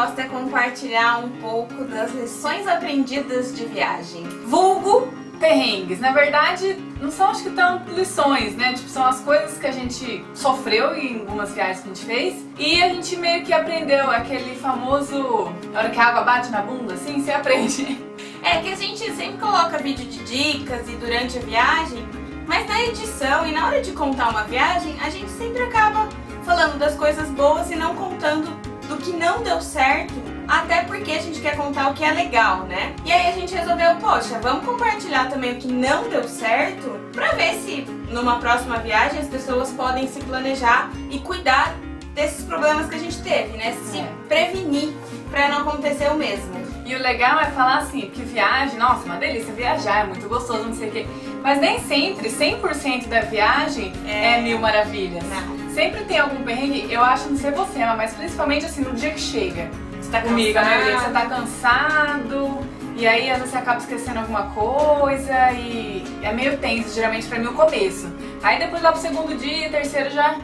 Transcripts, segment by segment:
proposta é compartilhar um pouco das lições aprendidas de viagem. Vulgo perrengues. Na verdade, não são acho que tanto lições, né? Tipo, são as coisas que a gente sofreu em algumas viagens que a gente fez e a gente meio que aprendeu aquele famoso... A hora que a água bate na bunda, assim, você aprende. É que a gente sempre coloca vídeo de dicas e durante a viagem, mas na edição e na hora de contar uma viagem, a gente sempre acaba falando das coisas boas e não contando do que não deu certo, até porque a gente quer contar o que é legal, né? E aí a gente resolveu, poxa, vamos compartilhar também o que não deu certo pra ver se numa próxima viagem as pessoas podem se planejar e cuidar desses problemas que a gente teve, né? Se prevenir pra não acontecer o mesmo. E o legal é falar assim, que viagem, nossa, uma delícia viajar, é muito gostoso, não sei o quê. Mas nem sempre, 100% da viagem é mil maravilhas. Não. Sempre tem algum perrengue, eu acho, não sei você, mas principalmente assim, no dia que chega. Você tá Comigo, a maioria cansado. você tá cansado, e aí às vezes você acaba esquecendo alguma coisa e é meio tenso, geralmente pra mim o começo. Aí depois lá pro segundo dia, terceiro já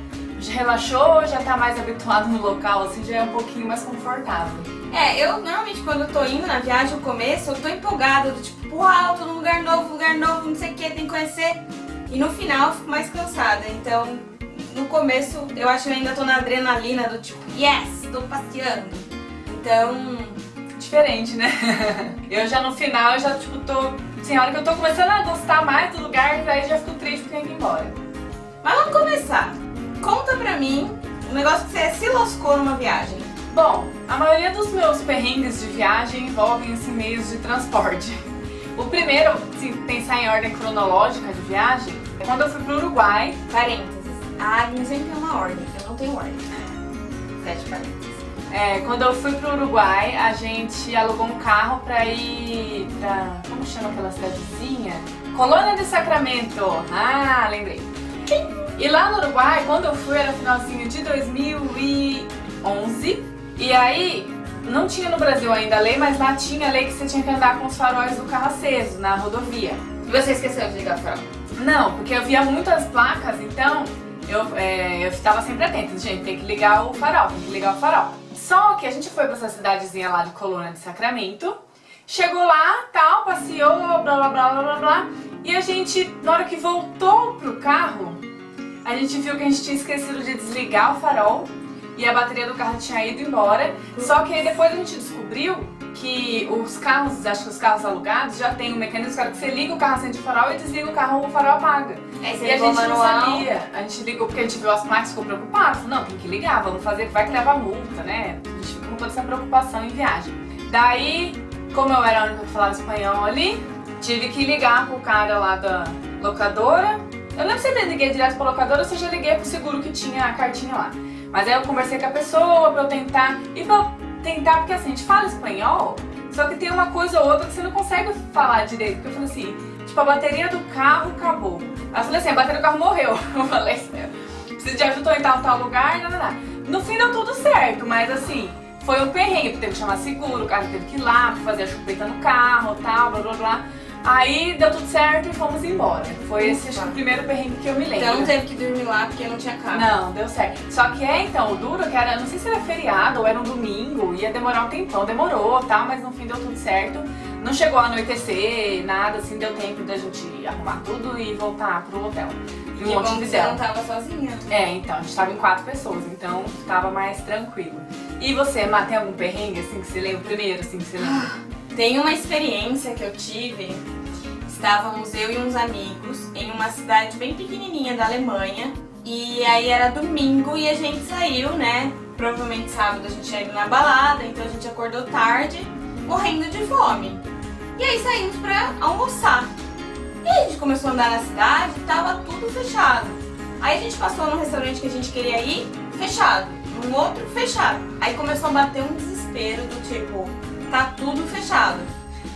relaxou, já tá mais habituado no local, assim, já é um pouquinho mais confortável. Eu normalmente quando eu tô indo na viagem, no começo, eu tô empolgada, do tipo, uau, tô num lugar novo, não sei o que, tem que conhecer. E no final eu fico mais cansada, então no começo eu acho que eu ainda tô na adrenalina do tipo, yes, tô passeando. Então, diferente, né? Eu já no final, eu já tipo tô, assim, a hora que eu tô começando a gostar mais do lugar, aí já fico triste porque eu indo embora. mas vamos começar. Conta pra mim um negócio que você se lascou numa viagem. Bom, a maioria dos meus perrengues de viagem envolvem assim, meios de transporte. O primeiro, se pensar em ordem cronológica de viagem, é quando eu fui pro Uruguai. Parênteses. A Agnes sempre tem uma ordem, eu não tenho ordem. Fecha parênteses. Quando eu fui pro Uruguai, a gente alugou um carro pra ir pra... como chama aquela cidadezinha? Colônia de Sacramento. Ah, lembrei. E lá no Uruguai, quando eu fui, era finalzinho de 2011. E aí, não tinha no Brasil ainda a lei, mas lá tinha a lei que você tinha que andar com os faróis do carro aceso na rodovia. E você esqueceu de ligar o farol? Não, porque eu via muitas placas, então eu estava sempre atenta. Gente, tem que ligar o farol, tem que ligar o farol. Só que a gente foi pra essa cidadezinha lá de Colônia de Sacramento, chegou lá, tal, passeou, blá blá blá blá blá blá, e a gente, na hora que voltou pro carro, a gente viu que a gente tinha esquecido de desligar o farol e a bateria do carro tinha ido embora. Só que aí depois a gente descobriu que os carros, acho que os carros alugados já tem um mecanismo que você liga o carro, acende o farol e desliga o carro, o farol apaga. Aí você E a ligou gente não manual. sabia. A gente ligou porque a gente viu as marcas e ficou preocupado. Falou, não, tem que ligar, vamos fazer, vai que leva multa, né? A gente ficou com toda essa preocupação em viagem. Daí, como eu era a única que falava espanhol ali, tive que ligar pro cara lá da locadora. Eu não sei se eu liguei direto pra locadora ou se eu já liguei pro seguro que tinha a cartinha lá. Mas aí eu conversei com a pessoa pra eu tentar. E pra eu tentar, porque assim, a gente fala espanhol, só que tem uma coisa ou outra que você não consegue falar direito. Porque eu falei assim, tipo, a bateria do carro acabou. Aí eu falei assim, a bateria do carro morreu. Eu falei assim, preciso de ajuda em tal lugar, não. No fim deu tudo certo, mas assim, foi um perrengue, porque teve que chamar seguro, o cara teve que ir lá pra fazer a chupeta no carro, tal, blá blá blá. Aí deu tudo certo e fomos embora. Foi esse acho que, o primeiro perrengue que eu me lembro. Então não teve que dormir lá porque não tinha carro. Não, deu certo. Só que então, o duro que era, não sei se era feriado ou era um domingo, ia demorar um tempão, demorou, tal, mas no fim deu tudo certo. Não chegou a anoitecer, nada, assim, deu tempo da gente arrumar tudo e voltar pro hotel. E um monte de você não tava sozinha. então, a gente tava em 4 pessoas, então tava mais tranquilo. E você, Má, tem algum perrengue, assim, que você lembra? Primeiro, assim, que você lembra? Tem uma experiência que eu tive. Estávamos eu e uns amigos em uma cidade bem pequenininha da Alemanha. E aí era domingo e a gente saiu, né? Provavelmente sábado a gente ia indo na balada, então a gente acordou tarde, morrendo de fome. E aí saímos pra almoçar. E aí a gente começou a andar na cidade e tava tudo fechado. Aí a gente passou num restaurante que a gente queria ir, fechado. Num outro, fechado. Aí começou a bater um desespero do tipo, tá tudo fechado.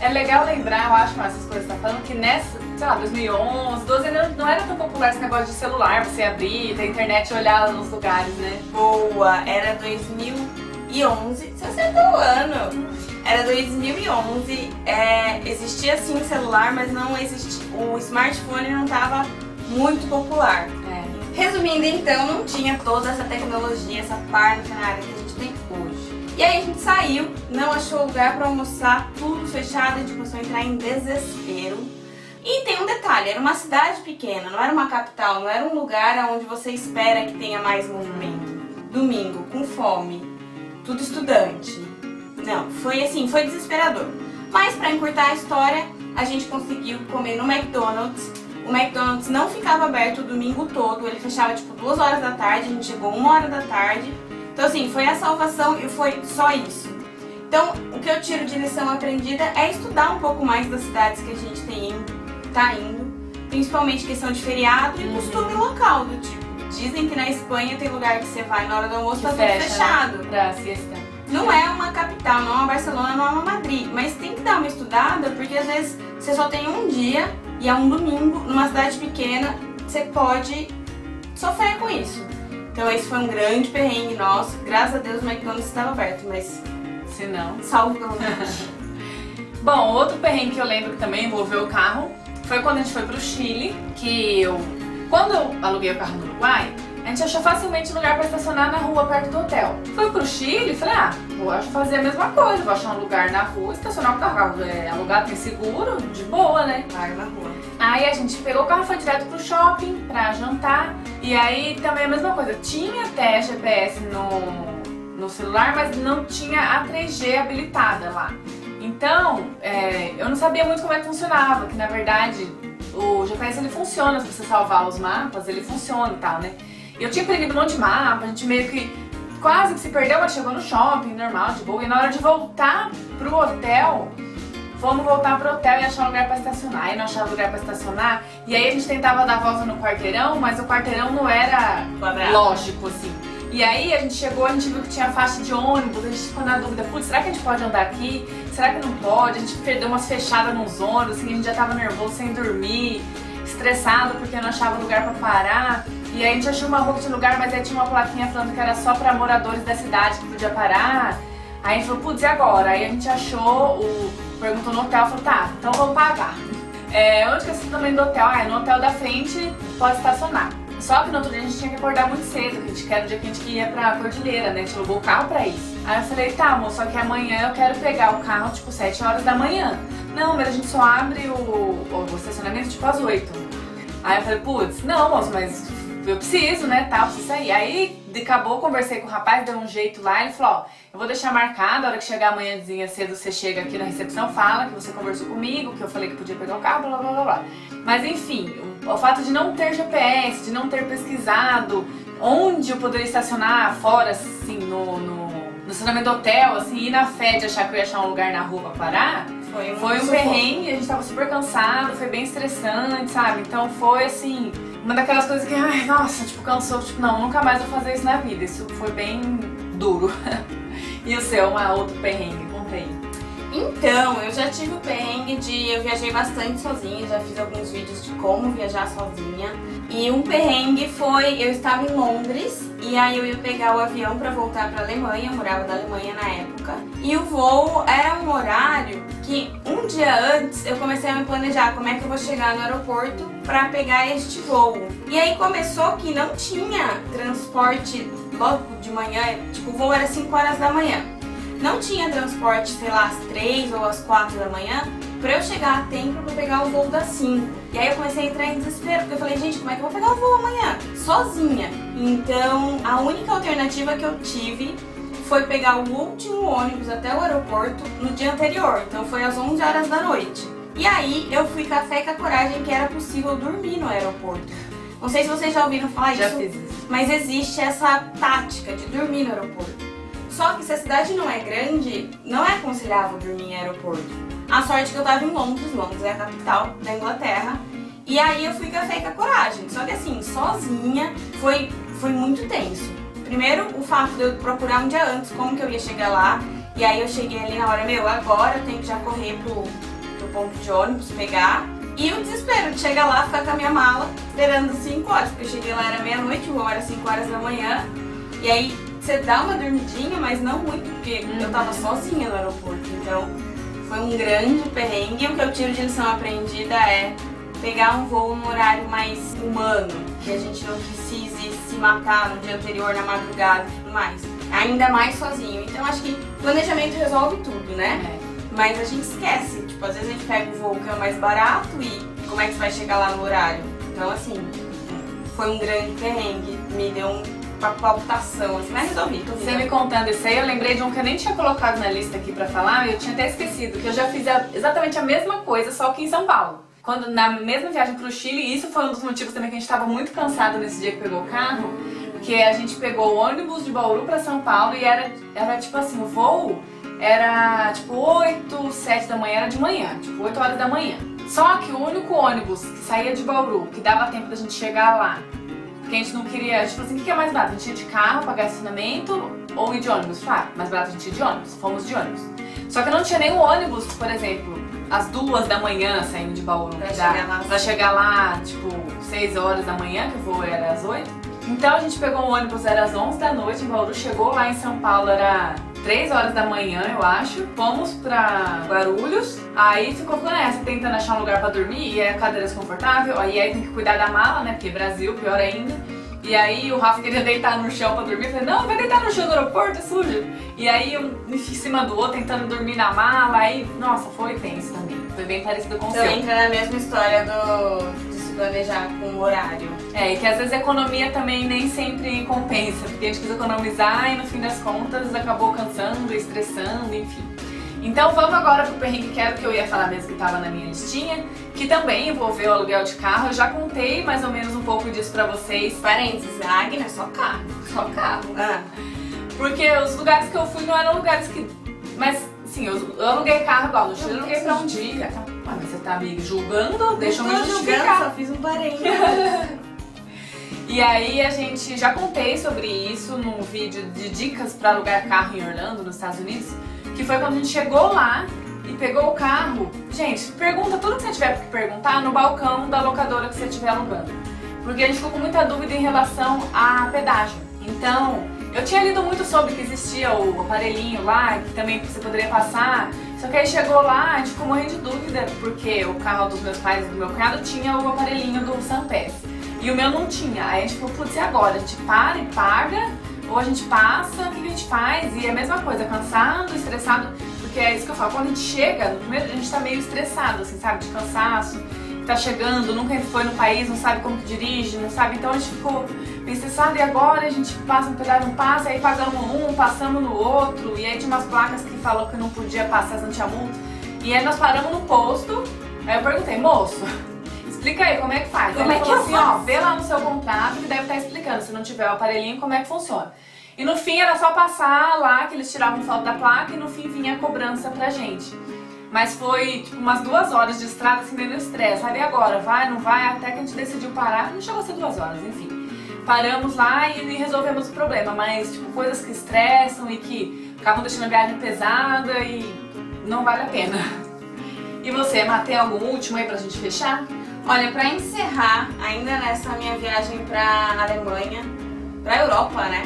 É legal lembrar, eu acho, mas essas coisas que você tá falando, que nessa, sei lá, 2011, 12, não era tão popular esse negócio de celular, você abrir, ter internet e olhar nos lugares, né? Boa, era 2011, você acertou o ano. Era 2011, existia sim celular, mas não existia, o smartphone não estava muito popular. Resumindo então, não tinha toda essa tecnologia, essa parafernália que a gente tem hoje. E E aí a gente saiu, não achou lugar pra almoçar, tudo fechado, a gente começou a entrar em desespero. E tem um detalhe, era uma cidade pequena, não era uma capital, não era um lugar onde você espera que tenha mais movimento. Domingo, com fome, tudo estudante. Não, foi assim, foi desesperador. Mas pra encurtar a história, a gente conseguiu comer no McDonald's. O McDonald's não ficava aberto o domingo todo, ele fechava tipo 2 horas da tarde, a gente chegou 1 hora da tarde. Então assim, foi a salvação e foi só isso. Então, o que eu tiro de lição aprendida é estudar um pouco mais das cidades que a gente tá indo, principalmente questão de feriado e costume local, do tipo, dizem que na Espanha tem lugar que você vai na hora do almoço, tá tudo fechado. Né? Pra siesta. Não é uma capital, não é uma Barcelona, não é uma Madrid, mas tem que dar uma estudada, porque às vezes você só tem um dia e é um domingo, numa cidade pequena, você pode sofrer com isso. Então esse foi um grande perrengue nosso, graças a Deus o McDonald's estava aberto, mas se não, salvo pelo menos. Bom, outro perrengue que eu lembro que também envolveu o carro foi quando a gente foi pro Chile, que quando eu aluguei o carro no Uruguai, a gente achou facilmente um lugar para estacionar na rua perto do hotel. Fui pro Chile e falei, vou fazer a mesma coisa, vou achar um lugar na rua, estacionar o carro, alugado, tem seguro, de boa, né? Larga na rua. Aí a gente pegou o carro e foi direto pro shopping pra jantar. E aí também a mesma coisa, tinha até GPS no celular, mas não tinha a 3G habilitada lá. Então, eu não sabia muito como é que funcionava, que na verdade o GPS ele funciona, se você salvar os mapas, ele funciona e tal, né? Eu tinha perdido um monte de mapa, a gente meio que quase que se perdeu, mas chegou no shopping, normal, de boa. E na hora de voltar pro hotel, fomos voltar pro hotel e achar um lugar pra estacionar. E não achava lugar pra estacionar. E aí a gente tentava dar volta no quarteirão, mas o quarteirão não era lógico, assim. E aí a gente chegou, a gente viu que tinha faixa de ônibus, a gente ficou na dúvida, putz, será que a gente pode andar aqui? Será que não pode? A gente perdeu umas fechadas nos ônibus, assim, a gente já tava nervoso, sem dormir, estressado porque não achava lugar pra parar. E aí a gente achou uma rua que tinha lugar, mas aí tinha uma plaquinha falando que era só pra moradores da cidade que podia parar. Aí a gente falou, putz, e agora? Aí a gente achou, perguntou no hotel, falou, tá, então vamos pagar. Onde que é esse também do hotel? No hotel da frente pode estacionar. Só que no outro dia a gente tinha que acordar muito cedo, que era o dia que a gente ia pra Cordilheira, né? A gente alugou o carro pra isso. Aí eu falei, tá, amor, só que amanhã eu quero pegar o carro, tipo, 7 horas da manhã. Não, mas a gente só abre o estacionamento, tipo, às 8. Aí eu falei, putz, não, moço, mas eu preciso, né, tal, preciso sair. Aí, acabou, conversei com o rapaz, deu um jeito lá, ele falou, eu vou deixar marcado, a hora que chegar amanhãzinha cedo, você chega aqui na recepção, fala que você conversou comigo, que eu falei que podia pegar o carro, blá, blá, blá, blá. Mas enfim, o fato de não ter GPS, de não ter pesquisado onde eu poderia estacionar fora, assim, no estacionamento do hotel, assim, ir na fé de achar que eu ia achar um lugar na rua pra parar, foi um perrengue, a gente tava super cansado, foi bem estressante, sabe? Então foi, assim, uma daquelas coisas que, ai, nossa, tipo, cansou, tipo, não, nunca mais vou fazer isso na vida, isso foi bem duro. E o seu, outro perrengue, conta aí. Então, eu já tive o perrengue eu viajei bastante sozinha, já fiz alguns vídeos de como viajar sozinha. E um perrengue foi, eu estava em Londres e aí eu ia pegar o avião pra voltar pra Alemanha, eu morava na Alemanha na época. E o voo era um horário que um dia antes eu comecei a me planejar como é que eu vou chegar no aeroporto pra pegar este voo. E aí começou que não tinha transporte logo de manhã, tipo o voo era 5 horas da manhã. Não tinha transporte, sei lá, às 3 ou às 4 da manhã pra eu chegar a tempo pra pegar o voo das 5. E aí eu comecei a entrar em desespero, porque eu falei, gente, como é que eu vou pegar o voo amanhã? Sozinha. Então, a única alternativa que eu tive foi pegar o último ônibus até o aeroporto no dia anterior. Então foi às 11 horas da noite. E aí eu fui com a fé e com a coragem que era possível dormir no aeroporto. Não sei se vocês já ouviram falar já isso, fiz isso, mas existe essa tática de dormir no aeroporto. Só que se a cidade não é grande, não é aconselhável dormir em aeroporto. A sorte é que eu tava em Londres, Londres é a capital da Inglaterra, e aí eu fui com a fé e com a coragem. Só que assim, sozinha, foi muito tenso. Primeiro, o fato de eu procurar um dia antes como que eu ia chegar lá, e aí eu cheguei ali na hora, agora eu tenho que já correr pro ponto de ônibus, pegar. E o desespero de chegar lá, ficar com a minha mala, esperando 5 horas, porque eu cheguei lá, era meia-noite, o voo era 5 horas da manhã, e aí você dá uma dormidinha, mas não muito, porque eu tava sozinha no aeroporto, então foi um grande perrengue. E o que eu tiro de lição aprendida é pegar um voo num horário mais humano, que a gente não precise se matar no dia anterior, na madrugada e tudo mais. ainda mais sozinho. Então acho que planejamento resolve tudo, né? Mas a gente esquece, tipo, às vezes a gente pega o voo que é mais barato e como é que você vai chegar lá no horário? Então assim, foi um grande perrengue, me deu uma palpitação, assim, mas resolvi. Você me contando isso aí, eu lembrei de um que eu nem tinha colocado na lista aqui pra falar, eu tinha até esquecido, que eu já fiz exatamente a mesma coisa, só que em São Paulo. Quando, na mesma viagem pro Chile, isso foi um dos motivos também que a gente tava muito cansado nesse dia que pegou o carro, porque a gente pegou o ônibus de Bauru pra São Paulo e era tipo assim, o voo era tipo 8, 7 da manhã, era de manhã, tipo 8 horas da manhã. Só que o único ônibus que saía de Bauru, que dava tempo da gente chegar lá, porque a gente não queria, tipo assim, o que é mais barato? A gente ia de carro, pagar estacionamento ou ir de ônibus? Claro, mais barato a gente ir de ônibus, fomos de ônibus. Só que não tinha nenhum ônibus, por exemplo, às 2 da manhã saindo de Bauru, pra chegar lá, tipo, 6 horas da manhã, que o voo era às 8. Então a gente pegou um ônibus, era às 11 da noite em Bauru, chegou lá em São Paulo, era 3 horas da manhã, eu acho. Fomos pra Guarulhos, aí ficou com essa, tentando achar um lugar pra dormir, e a cadeira desconfortável, aí tem que cuidar da mala, né, porque Brasil, pior ainda. E aí o Rafa queria deitar no chão pra dormir, eu falei, não, vai deitar no chão do aeroporto, é sujo. E aí um em cima do outro, tentando dormir na mala, aí, nossa, foi tenso também. Foi bem parecido com o seu. Então entra na mesma história de se planejar com o horário. E que às vezes a economia também nem sempre compensa, porque a gente quis economizar e no fim das contas acabou cansando, estressando, enfim. Então vamos agora pro perrengue que era o que eu ia falar mesmo que estava na minha listinha, que também envolveu o aluguel de carro. Eu já contei mais ou menos um pouco disso pra vocês. Parênteses, a Agnes é só carro. Só carro. Porque os lugares que eu fui não eram lugares que... Mas, sim, eu aluguei carro igual no Chile, eu aluguei pra um dia. Mas você tá me julgando? Deixa eu me justificar. Só fiz um parênteses. E aí a gente já contei sobre isso num vídeo de dicas pra alugar carro em Orlando, nos Estados Unidos, que foi quando a gente chegou lá e pegou o carro. Gente, pergunta tudo que você tiver que perguntar no balcão da locadora que você estiver alugando. Porque a gente ficou com muita dúvida em relação a pedágio. Então, eu tinha lido muito sobre que existia o aparelhinho lá, que também você poderia passar. Só que aí chegou lá, a gente ficou morrendo de dúvida, porque o carro dos meus pais e do meu cunhado tinha o aparelhinho do Sampass. E o meu não tinha. Aí a gente falou, putz, e agora? A gente para e paga? Ou a gente passa? O que a gente faz? E é a mesma coisa, cansado, estressado. Porque é isso que eu falo, quando a gente chega, no primeiro dia a gente tá meio estressado, assim, sabe? De cansaço, tá chegando, nunca foi no país, não sabe como que dirige, não sabe. Então a gente ficou meio estressado e agora a gente passa um pedaço, não passa, aí pagamos um, passamos no outro. E aí tinha umas placas que falou que não podia passar, não tinha multa. E aí nós paramos no posto, aí eu perguntei, moço, explica aí como é que faz. Como Ele é que falou eu assim, faço? ó, vê lá no seu contrato que deve estar explicando, se não tiver o aparelhinho, como é que funciona. E no fim era só passar lá, que eles tiravam foto da placa e no fim vinha a cobrança pra gente. Mas foi tipo umas 2 horas de estrada, assim, meio no estresse. Sabe, agora? Vai, não vai? Até que a gente decidiu parar, não chegou a ser 2 horas, enfim. Paramos lá e resolvemos o problema, mas tipo, coisas que estressam e que acabam deixando a viagem pesada e não vale a pena. E você, Má, tem algum último aí pra gente fechar? Olha, pra encerrar, ainda nessa minha viagem pra Alemanha, pra Europa, né?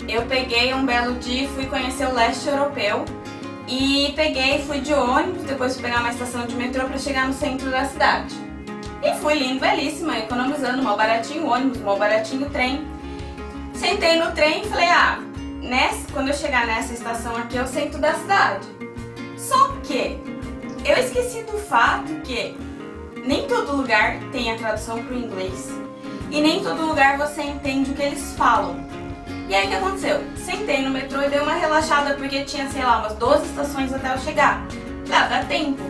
Eu peguei um belo dia e fui conhecer o leste europeu. E fui de ônibus, depois fui pegar uma estação de metrô pra chegar no centro da cidade. E fui lindo, belíssima, economizando, mal baratinho o ônibus, mal baratinho o trem. Sentei no trem e falei, quando eu chegar nessa estação aqui é o centro da cidade. Só que eu esqueci do fato que nem todo lugar tem a tradução pro inglês. E nem todo lugar você entende o que eles falam. E aí o que aconteceu? Sentei no metrô e dei uma relaxada porque tinha, sei lá, umas 12 estações até eu chegar. Dá tempo.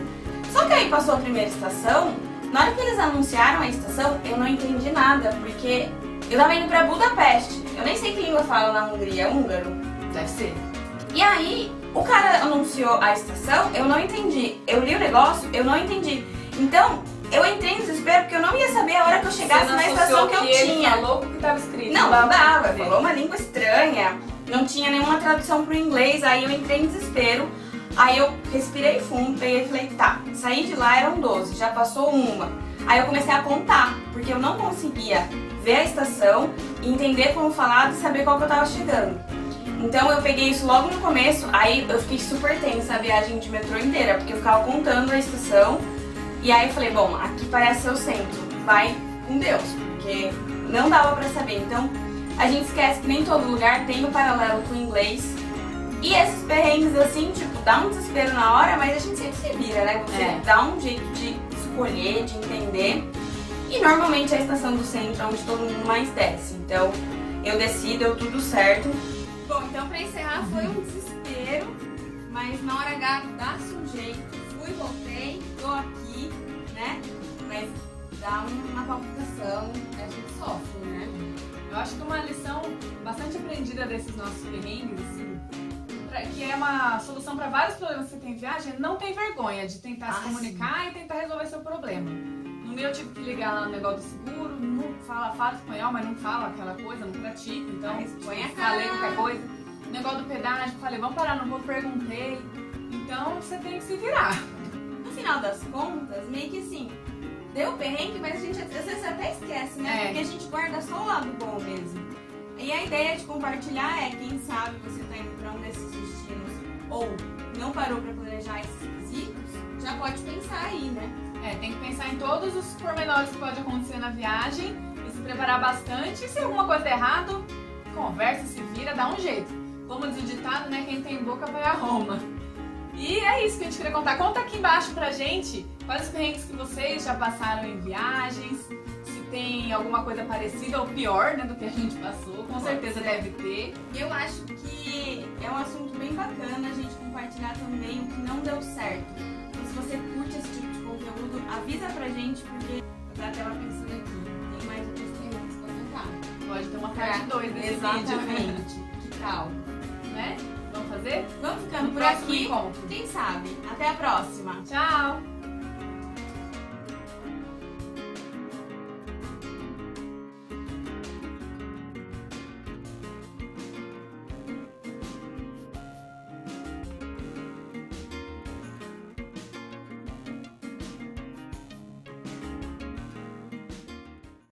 Só que aí passou a primeira estação, na hora que eles anunciaram a estação, eu não entendi nada, porque eu tava indo pra Budapeste. Eu nem sei que língua fala na Hungria, húngaro? Deve ser. E aí, o cara anunciou a estação, eu não entendi. Eu li o negócio, eu não entendi. Então, eu entrei em desespero porque eu não ia saber a hora que eu chegasse na estação que eu tinha. Ele falou o que estava escrito. Não dava, falou uma língua estranha, não tinha nenhuma tradução pro inglês, aí eu entrei em desespero, aí eu respirei fundo, peguei e falei, tá, saí de lá, eram 12, já passou uma. Aí eu comecei a contar, porque eu não conseguia ver a estação, entender como falar e saber qual que eu tava chegando. Então eu peguei isso logo no começo, aí eu fiquei super tensa a viagem de metrô inteira, porque eu ficava contando a estação. E aí eu falei, bom, aqui parece ser o centro, vai com Deus, porque não dava pra saber. Então, a gente esquece que nem todo lugar tem o paralelo com o inglês. E esses perrengues assim, tipo, dá um desespero na hora, mas a gente sempre se vira, né? Você dá um jeito de escolher, de entender. E normalmente é a estação do centro onde todo mundo mais desce. Então eu desci, deu tudo certo. Bom, então pra encerrar foi um desespero, mas na hora H dá-se um jeito. Fui, voltei, tô aqui, né? Mas dá uma palpitação, a gente sofre, né? Eu acho que uma lição bastante aprendida desses nossos perrengues, assim, que é uma solução para vários problemas que você tem em viagem, não tem vergonha de tentar se comunicar e tentar resolver seu problema. No meu, eu tive que ligar lá no negócio do seguro, não fala espanhol, mas não fala aquela coisa, não pratica, então falei qualquer coisa. O negócio do pedágio, falei, vamos parar no voo, perguntei. Então você tem que se virar. No final das contas, meio que assim, deu perrengue, mas a gente às vezes até esquece, né? Porque a gente guarda só o lado bom mesmo. E a ideia de compartilhar é, quem sabe você tá indo pra um desses destinos ou não parou pra planejar esses quesitos, já pode pensar aí, né? Tem que pensar em todos os pormenores que pode acontecer na viagem e se preparar bastante. E se alguma coisa der errado, conversa, se vira, dá um jeito. Como diz o ditado, né? Quem tem boca vai a Roma. E é isso que a gente queria contar. Conta aqui embaixo pra gente quais os perrengues que vocês já passaram em viagens, se tem alguma coisa parecida ou pior, né, do que a gente passou. Com certeza deve ter. Eu acho que é um assunto bem bacana a gente compartilhar também o que não deu certo. Então, se você curte esse tipo de conteúdo, avisa pra gente, porque eu tava pensando aqui, tem mais outros perrengues pra contar. Pode ter uma parte 2 desse vídeo. Exatamente. Que tal? Né? Vamos fazer? Vamos ficando No por próximo aqui. encontro. Quem sabe? Até a próxima. Tchau!